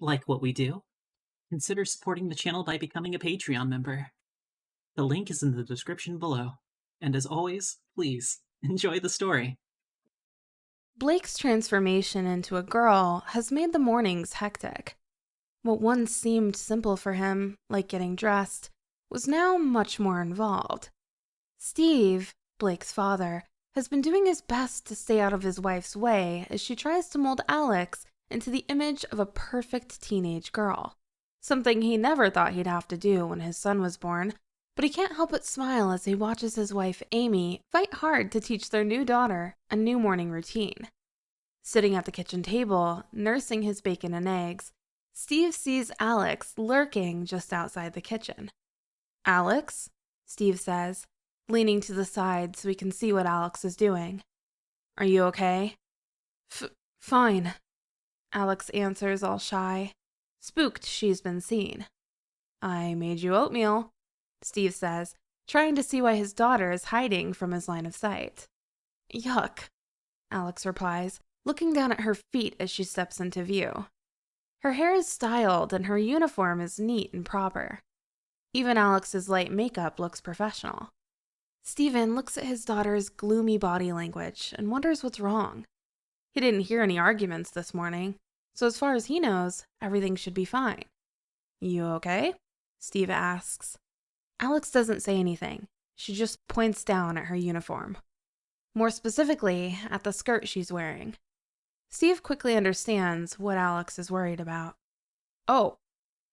Like what we do? Consider supporting the channel by becoming a Patreon member. The link is in the description below. And as always, please enjoy the story. Blake's transformation into a girl has made the mornings hectic. What once seemed simple for him, like getting dressed, was now much more involved. Steve, Blake's father, has been doing his best to stay out of his wife's way as she tries to mold Alex into the image of a perfect teenage girl, something he never thought he'd have to do when his son was born, but he can't help but smile as he watches his wife Amy fight hard to teach their new daughter a new morning routine. Sitting at the kitchen table, nursing his bacon and eggs, Steve sees Alex lurking just outside the kitchen. "Alex?" Steve says, leaning to the side so he can see what Alex is doing. "Are you okay?" Fine," Alex answers all shy. Spooked she's been seen. "I made you oatmeal," Steve says, trying to see why his daughter is hiding from his line of sight. "Yuck," Alex replies, looking down at her feet as she steps into view. Her hair is styled and her uniform is neat and proper. Even Alex's light makeup looks professional. Steven looks at his daughter's gloomy body language and wonders what's wrong. He didn't hear any arguments this morning, so as far as he knows, everything should be fine. "You okay?" Steve asks. Alex doesn't say anything. She just points down at her uniform. More specifically, at the skirt she's wearing. Steve quickly understands what Alex is worried about. "Oh,"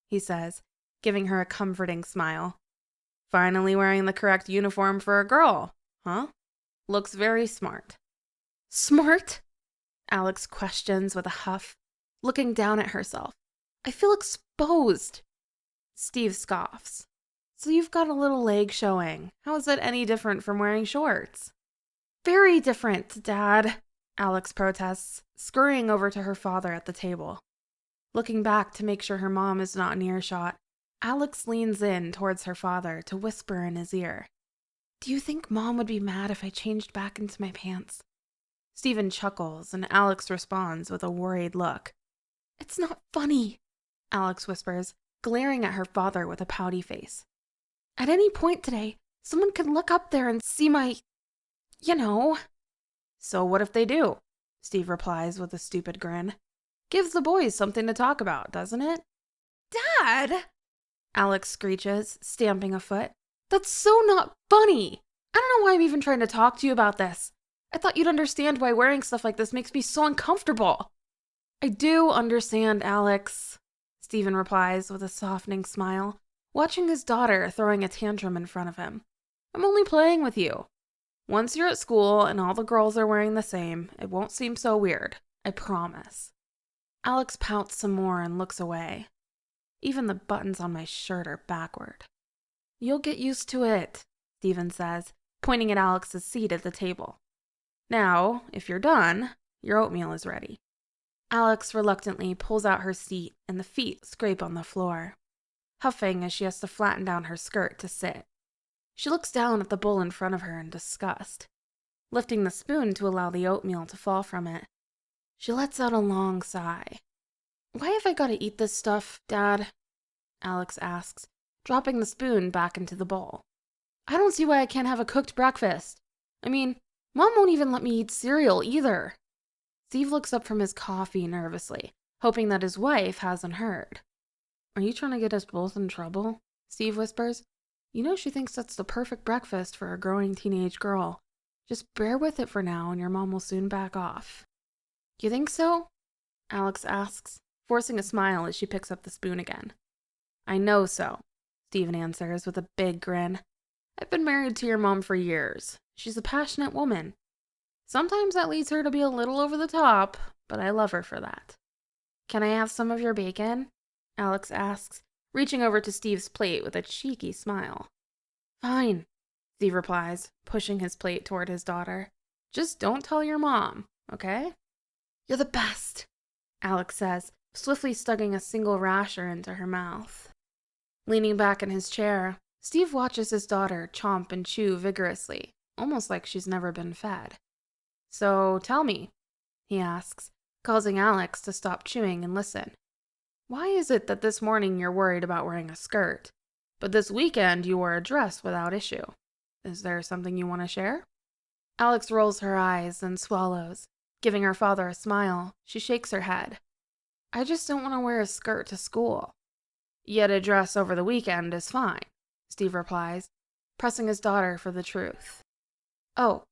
he says, giving her a comforting smile. "Finally wearing the correct uniform for a girl, huh? Looks very smart." "Smart?" Alex questions with a huff, looking down at herself. "I feel exposed." Steve scoffs. "So you've got a little leg showing. How is that any different from wearing shorts?" "Very different, Dad," Alex protests, scurrying over to her father at the table. Looking back to make sure her mom is not in earshot, Alex leans in towards her father to whisper in his ear. "Do you think Mom would be mad if I changed back into my pants?" Steven chuckles, and Alex responds with a worried look. "It's not funny," Alex whispers, glaring at her father with a pouty face. "At any point today, someone could look up there and see my... you know." "So what if they do?" Steve replies with a stupid grin. "Gives the boys something to talk about, doesn't it?" "Dad!" Alex screeches, stamping a foot. "That's so not funny! I don't know why I'm even trying to talk to you about this. I thought you'd understand why wearing stuff like this makes me so uncomfortable." "I do understand, Alex," Steven replies with a softening smile, watching his daughter throwing a tantrum in front of him. "I'm only playing with you. Once you're at school and all the girls are wearing the same, it won't seem so weird. I promise." Alex pouts some more and looks away. "Even the buttons on my shirt are backward." "You'll get used to it," Steven says, pointing at Alex's seat at the table. "Now, if you're done, your oatmeal is ready." Alex reluctantly pulls out her seat and the feet scrape on the floor, huffing as she has to flatten down her skirt to sit. She looks down at the bowl in front of her in disgust, lifting the spoon to allow the oatmeal to fall from it. She lets out a long sigh. "Why have I got to eat this stuff, Dad?" Alex asks, dropping the spoon back into the bowl. "I don't see why I can't have a cooked breakfast. I mean, Mom won't even let me eat cereal either." Steve looks up from his coffee nervously, hoping that his wife hasn't heard. "Are you trying to get us both in trouble?" Steve whispers. "You know she thinks that's the perfect breakfast for a growing teenage girl. Just bear with it for now and your mom will soon back off." "You think so?" Alex asks, forcing a smile as she picks up the spoon again. "I know so," Steven answers with a big grin. "I've been married to your mom for years. She's a passionate woman. Sometimes that leads her to be a little over the top, but I love her for that." "Can I have some of your bacon?" Alex asks, reaching over to Steve's plate with a cheeky smile. "Fine," Steve replies, pushing his plate toward his daughter. "Just don't tell your mom, okay?" "You're the best," Alex says, swiftly stugging a single rasher into her mouth. Leaning back in his chair, Steve watches his daughter chomp and chew vigorously, almost like she's never been fed. "So tell me," he asks, causing Alex to stop chewing and listen. "Why is it that this morning you're worried about wearing a skirt, but this weekend you wore a dress without issue? Is there something you want to share?" Alex rolls her eyes and swallows. Giving her father a smile, she shakes her head. "I just don't want to wear a skirt to school." "Yet a dress over the weekend is fine," Steve replies, pressing his daughter for the truth. "Oh,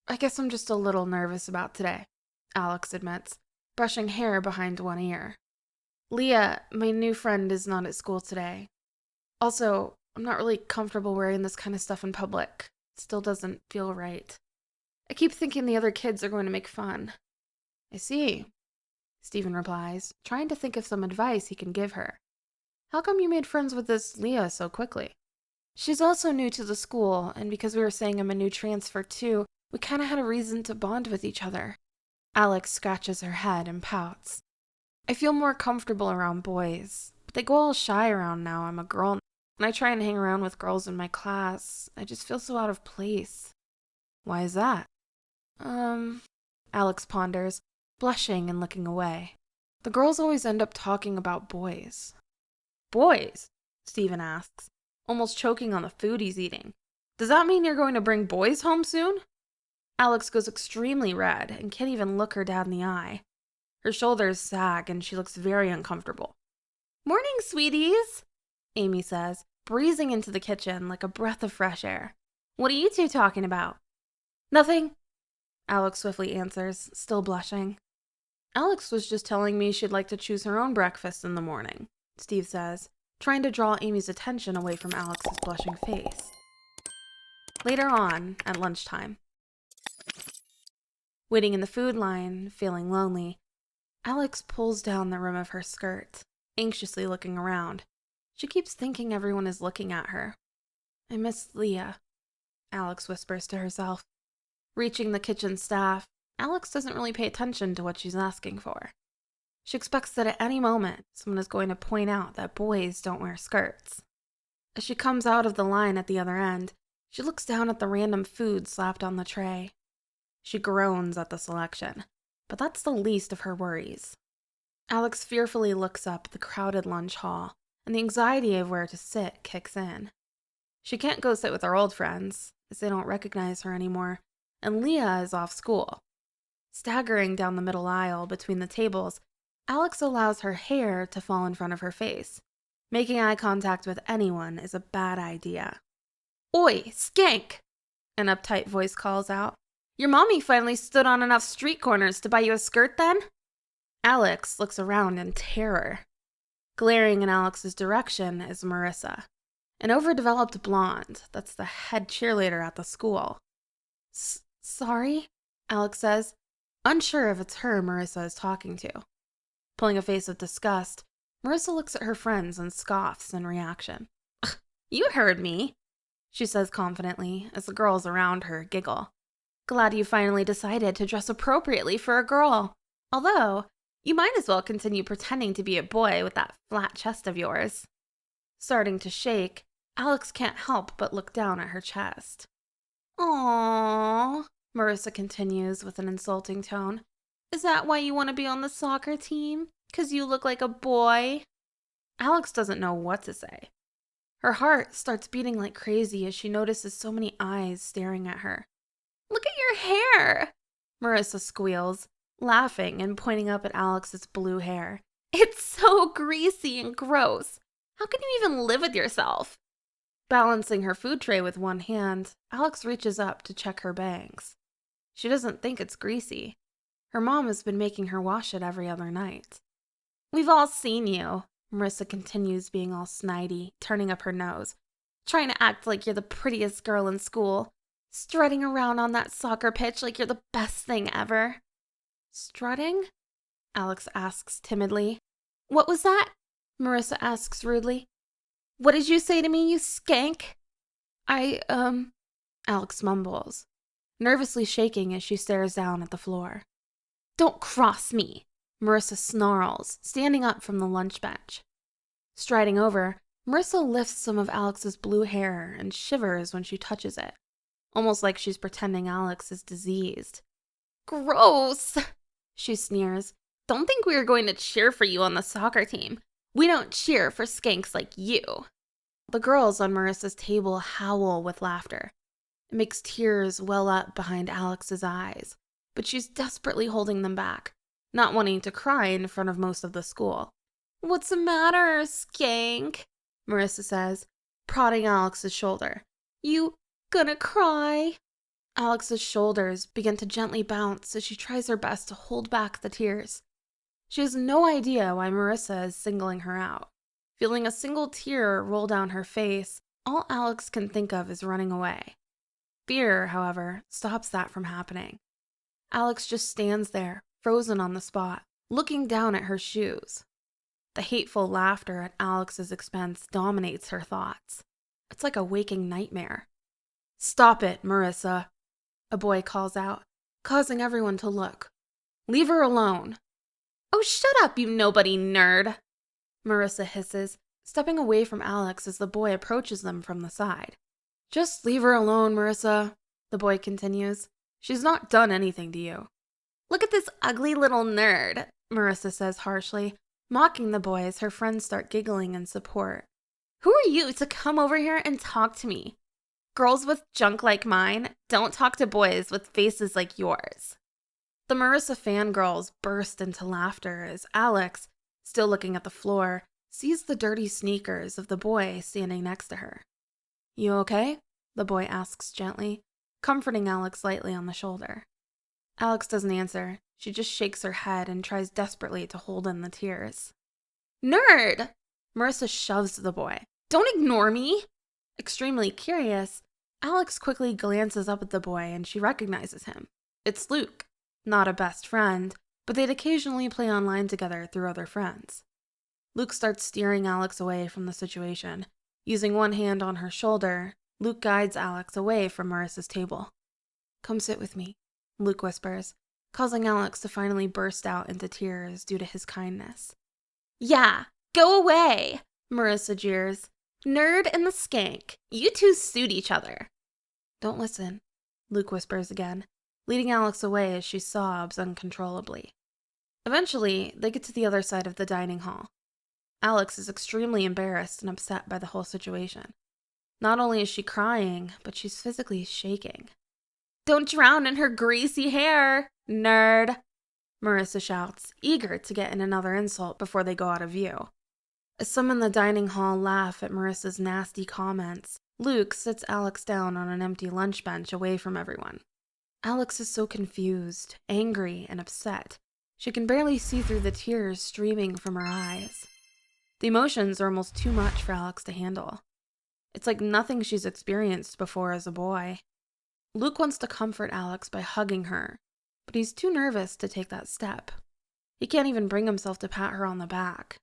I guess I'm just a little nervous about today," Alex admits, brushing hair behind one ear. "Leah, my new friend, is not at school today. Also, I'm not really comfortable wearing this kind of stuff in public. It still doesn't feel right. I keep thinking the other kids are going to make fun." "I see," Stephen replies, trying to think of some advice he can give her. "How come you made friends with this Leah so quickly?" "She's also new to the school, and because we were saying I'm a new transfer too, we kind of had a reason to bond with each other." Alex scratches her head and pouts. "I feel more comfortable around boys, but they go all shy around now I'm a girl. When I try and hang around with girls in my class, I just feel so out of place." "Why is that?" Alex ponders, blushing and looking away. "The girls always end up talking about boys." "Boys?" Stephen asks, almost choking on the food he's eating. "Does that mean you're going to bring boys home soon?" Alex goes extremely red and can't even look her dad in the eye. Her shoulders sag and she looks very uncomfortable. "Morning, sweeties," Amy says, breezing into the kitchen like a breath of fresh air. "What are you two talking about?" "Nothing," Alex swiftly answers, still blushing. "Alex was just telling me she'd like to choose her own breakfast in the morning," Steve says, trying to draw Amy's attention away from Alex's blushing face. Later on, at lunchtime. Waiting in the food line, feeling lonely, Alex pulls down the rim of her skirt, anxiously looking around. She keeps thinking everyone is looking at her. "I miss Leah," Alex whispers to herself. Reaching the kitchen staff, Alex doesn't really pay attention to what she's asking for. She expects that at any moment, someone is going to point out that boys don't wear skirts. As she comes out of the line at the other end, she looks down at the random food slapped on the tray. She groans at the selection, but that's the least of her worries. Alex fearfully looks up at the crowded lunch hall, and the anxiety of where to sit kicks in. She can't go sit with her old friends, as they don't recognize her anymore, and Leah is off school. Staggering down the middle aisle between the tables, Alex allows her hair to fall in front of her face. Making eye contact with anyone is a bad idea. "Oi, skank!" an uptight voice calls out. "Your mommy finally stood on enough street corners to buy you a skirt then?" Alex looks around in terror. Glaring in Alex's direction is Marissa, an overdeveloped blonde that's the head cheerleader at the school. Sorry, Alex says, unsure if it's her Marissa is talking to. Pulling a face of disgust, Marissa looks at her friends and scoffs in reaction. "You heard me," she says confidently as the girls around her giggle. "Glad you finally decided to dress appropriately for a girl. Although, you might as well continue pretending to be a boy with that flat chest of yours." Starting to shake, Alex can't help but look down at her chest. "Aww," Marissa continues with an insulting tone. "Is that why you want to be on the soccer team? 'Cause you look like a boy?" Alex doesn't know what to say. Her heart starts beating like crazy as she notices so many eyes staring at her. "Look at your hair," Marissa squeals, laughing and pointing up at Alex's blue hair. "It's so greasy and gross. How can you even live with yourself?" Balancing her food tray with one hand, Alex reaches up to check her bangs. She doesn't think it's greasy. Her mom has been making her wash it every other night. "We've all seen you," Marissa continues, being all snidey, turning up her nose, "trying to act like you're the prettiest girl in school, strutting around on that soccer pitch like you're the best thing ever." "Strutting?" Alex asks timidly. "What was that?" Marissa asks rudely. "What did you say to me, you skank?" Alex mumbles, nervously shaking as she stares down at the floor. "Don't cross me," Marissa snarls, standing up from the lunch bench. Striding over, Marissa lifts some of Alex's blue hair and shivers when she touches it, almost like she's pretending Alex is diseased. Gross, she sneers. Don't think we are going to cheer for you on the soccer team. We don't cheer for skanks like you. The girls on Marissa's table howl with laughter. It makes tears well up behind Alex's eyes, but she's desperately holding them back, not wanting to cry in front of most of the school. What's the matter, skank? Marissa says, prodding Alex's shoulder. You gonna cry? Alex's shoulders begin to gently bounce as she tries her best to hold back the tears. She has no idea why Marissa is singling her out. Feeling a single tear roll down her face, all Alex can think of is running away. Fear, however, stops that from happening. Alex just stands there, frozen on the spot, looking down at her shoes. The hateful laughter at Alex's expense dominates her thoughts. It's like a waking nightmare. Stop it, Marissa, a boy calls out, causing everyone to look. Leave her alone. Oh, shut up, you nobody nerd, Marissa hisses, stepping away from Alex as the boy approaches them from the side. Just leave her alone, Marissa, the boy continues. She's not done anything to you. Look at this ugly little nerd, Marissa says harshly, mocking the boy as her friends start giggling in support. Who are you to come over here and talk to me? Girls with junk like mine don't talk to boys with faces like yours. The Marissa fangirls burst into laughter as Alex, still looking at the floor, sees the dirty sneakers of the boy standing next to her. You okay? The boy asks gently, comforting Alex lightly on the shoulder. Alex doesn't answer. She just shakes her head and tries desperately to hold in the tears. Nerd! Marissa shoves the boy. Don't ignore me! Extremely curious, Alex quickly glances up at the boy and she recognizes him. It's Luke. Not a best friend, but they'd occasionally play online together through other friends. Luke starts steering Alex away from the situation. Using one hand on her shoulder, Luke guides Alex away from Marissa's table. Come sit with me, Luke whispers, causing Alex to finally burst out into tears due to his kindness. Yeah, go away, Marissa jeers. Nerd and the skank, you two suit each other. Don't listen, Luke whispers again, leading Alex away as she sobs uncontrollably. Eventually, they get to the other side of the dining hall. Alex is extremely embarrassed and upset by the whole situation. Not only is she crying, but she's physically shaking. Don't drown in her greasy hair, nerd, Marissa shouts, eager to get in another insult before they go out of view. As some in the dining hall laugh at Marissa's nasty comments, Luke sits Alex down on an empty lunch bench away from everyone. Alex is so confused, angry, and upset. She can barely see through the tears streaming from her eyes. The emotions are almost too much for Alex to handle. It's like nothing she's experienced before as a boy. Luke wants to comfort Alex by hugging her, but he's too nervous to take that step. He can't even bring himself to pat her on the back.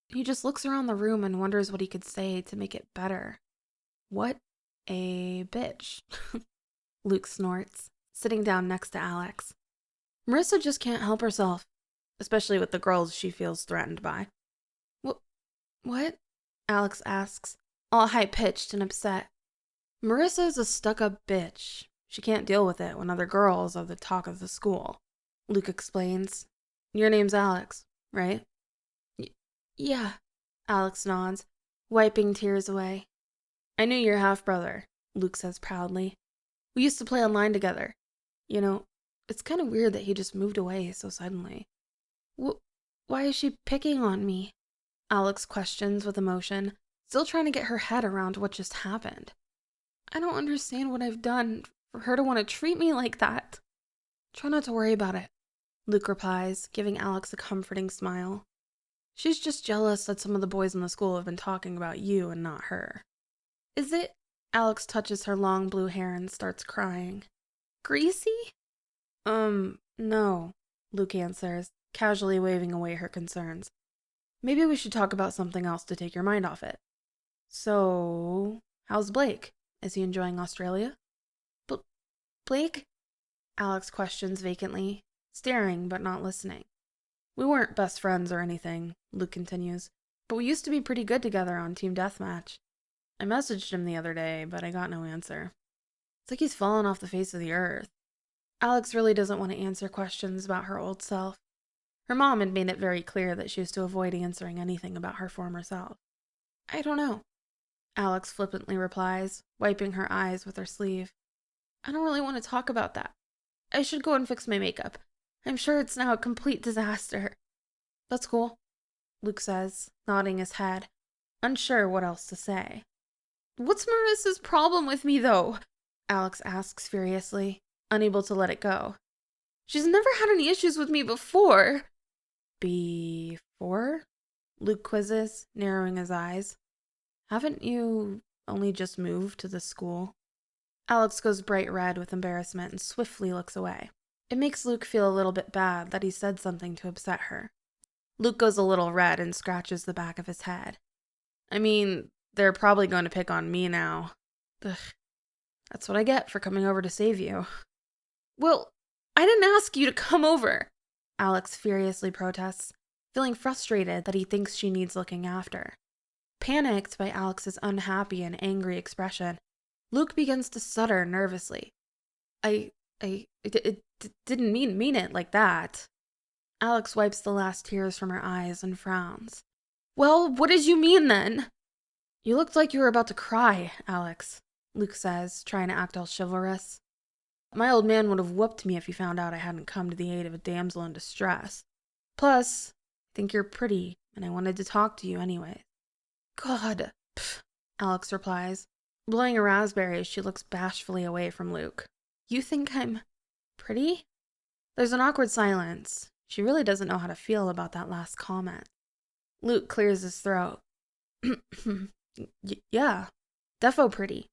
He just looks around the room and wonders what he could say to make it better. What a bitch, Luke snorts, sitting down next to Alex. Marissa just can't help herself, especially with the girls she feels threatened by. What? Alex asks, all high-pitched and upset. Marissa's a stuck-up bitch. She can't deal with it when other girls are the talk of the school, Luke explains. Your name's Alex, right? Yeah, Alex nods, wiping tears away. I knew your half-brother, Luke says proudly. We used to play online together. You know, it's kind of weird that he just moved away so suddenly. Why is she picking on me? Alex questions with emotion, still trying to get her head around what just happened. I don't understand what I've done for her to want to treat me like that. Try not to worry about it, Luke replies, giving Alex a comforting smile. She's just jealous that some of the boys in the school have been talking about you and not her. Is it? Alex touches her long blue hair and starts crying. Greasy? No, Luke answers, casually waving away her concerns. Maybe we should talk about something else to take your mind off it. So, how's Blake? Is he enjoying Australia? Blake? Alex questions vacantly, staring but not listening. We weren't best friends or anything, Luke continues. but we used to be pretty good together on Team Deathmatch. I messaged him the other day, but I got no answer. It's like he's fallen off the face of the earth. Alex really doesn't want to answer questions about her old self. Her mom had made it very clear that she was to avoid answering anything about her former self. I don't know, Alex flippantly replies, wiping her eyes with her sleeve. I don't really want to talk about that. I should go and fix my makeup. I'm sure it's now a complete disaster. That's cool, Luke says, nodding his head, unsure what else to say. What's Marissa's problem with me, though? Alex asks furiously, unable to let it go. She's never had any issues with me before. Before? Luke quizzes, narrowing his eyes. Haven't you only just moved to the school? Alex goes bright red with embarrassment and swiftly looks away. It makes Luke feel a little bit bad that he said something to upset her. Luke goes a little red and scratches the back of his head. I mean, they're probably going to pick on me now. Ugh. That's what I get for coming over to save you. Well, I didn't ask you to come over, Alex furiously protests, feeling frustrated that he thinks she needs looking after. Panicked by Alex's unhappy and angry expression, Luke begins to stutter nervously. I didn't mean it like that. Alex wipes the last tears from her eyes and frowns. Well, what did you mean then? You looked like you were about to cry, Alex, Luke says, trying to act all chivalrous. My old man would have whooped me if he found out I hadn't come to the aid of a damsel in distress. Plus, I think you're pretty, and I wanted to talk to you anyway. God, pff, Alex replies, blowing a raspberry as she looks bashfully away from Luke. You think I'm pretty? There's an awkward silence. She really doesn't know how to feel about that last comment. Luke clears his throat. Yeah, defo pretty.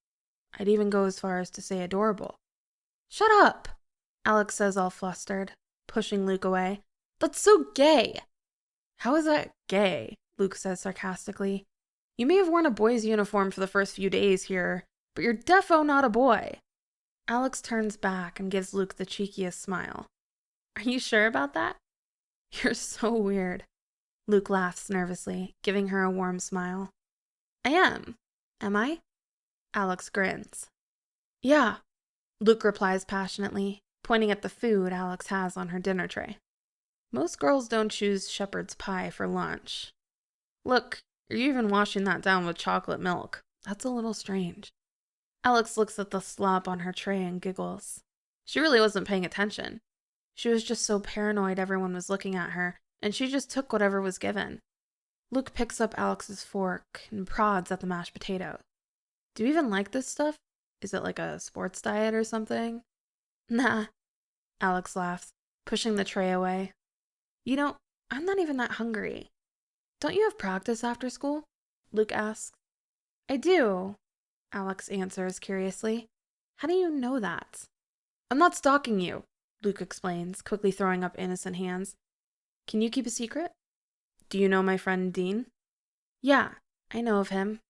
I'd even go as far as to say adorable. Shut up, Alex says all flustered, pushing Luke away. That's so gay. How is that gay? Luke says sarcastically. You may have worn a boy's uniform for the first few days here, but you're defo not a boy. Alex turns back and gives Luke the cheekiest smile. Are you sure about that? You're so weird. Luke laughs nervously, giving her a warm smile. I am I? Alex grins. Yeah, Luke replies passionately, pointing at the food Alex has on her dinner tray. Most girls don't choose shepherd's pie for lunch. Look, you're even washing that down with chocolate milk. That's a little strange. Alex looks at the slop on her tray and giggles. She really wasn't paying attention. She was just so paranoid everyone was looking at her, and she just took whatever was given. Luke picks up Alex's fork and prods at the mashed potato. Do you even like this stuff? Is it like a sports diet or something? Nah, Alex laughs, pushing the tray away. You know, I'm not even that hungry. Don't you have practice after school? Luke asks. I do, Alex answers curiously. How do you know that? I'm not stalking you, Luke explains, quickly throwing up innocent hands. Can you keep a secret? Do you know my friend Dean? Yeah, I know of him.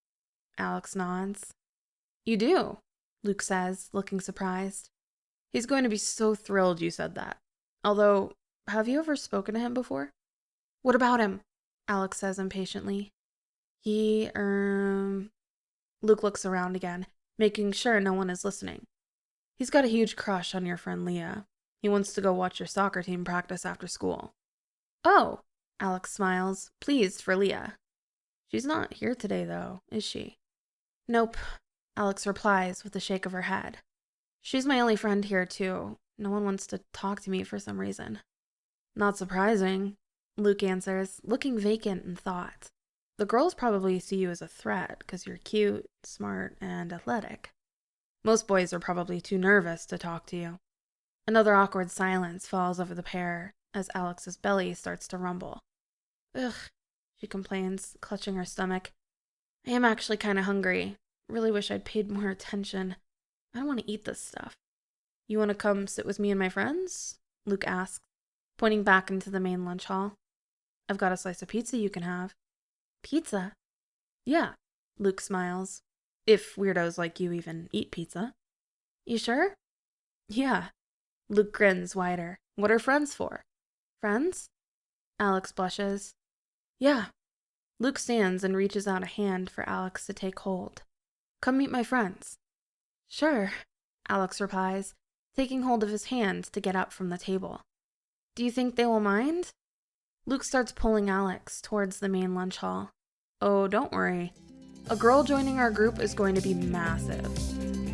Alex nods. You do, Luke says, looking surprised. He's going to be so thrilled you said that. Although, have you ever spoken to him before? What about him? Alex says impatiently. Luke looks around again, making sure no one is listening. He's got a huge crush on your friend Leah. He wants to go watch your soccer team practice after school. Oh, Alex smiles, pleased for Leah. She's not here today, though, is she? Nope, Alex replies with a shake of her head. She's my only friend here, too. No one wants to talk to me for some reason. Not surprising, Luke answers, looking vacant in thought. The girls probably see you as a threat because you're cute, smart, and athletic. Most boys are probably too nervous to talk to you. Another awkward silence falls over the pair as Alex's belly starts to rumble. Ugh, she complains, clutching her stomach. I am actually kind of hungry. Really wish I'd paid more attention. I don't want to eat this stuff. You want to come sit with me and my friends? Luke asks, pointing back into the main lunch hall. I've got a slice of pizza you can have. Pizza? Yeah, Luke smiles. If weirdos like you even eat pizza. You sure? Yeah. Luke grins wider. What are friends for? Friends? Alex blushes. Yeah. Luke stands and reaches out a hand for Alex to take hold. Come meet my friends. Sure, Alex replies, taking hold of his hand to get up from the table. Do you think they will mind? Luke starts pulling Alex towards the main lunch hall. Oh, don't worry. A girl joining our group is going to be massive.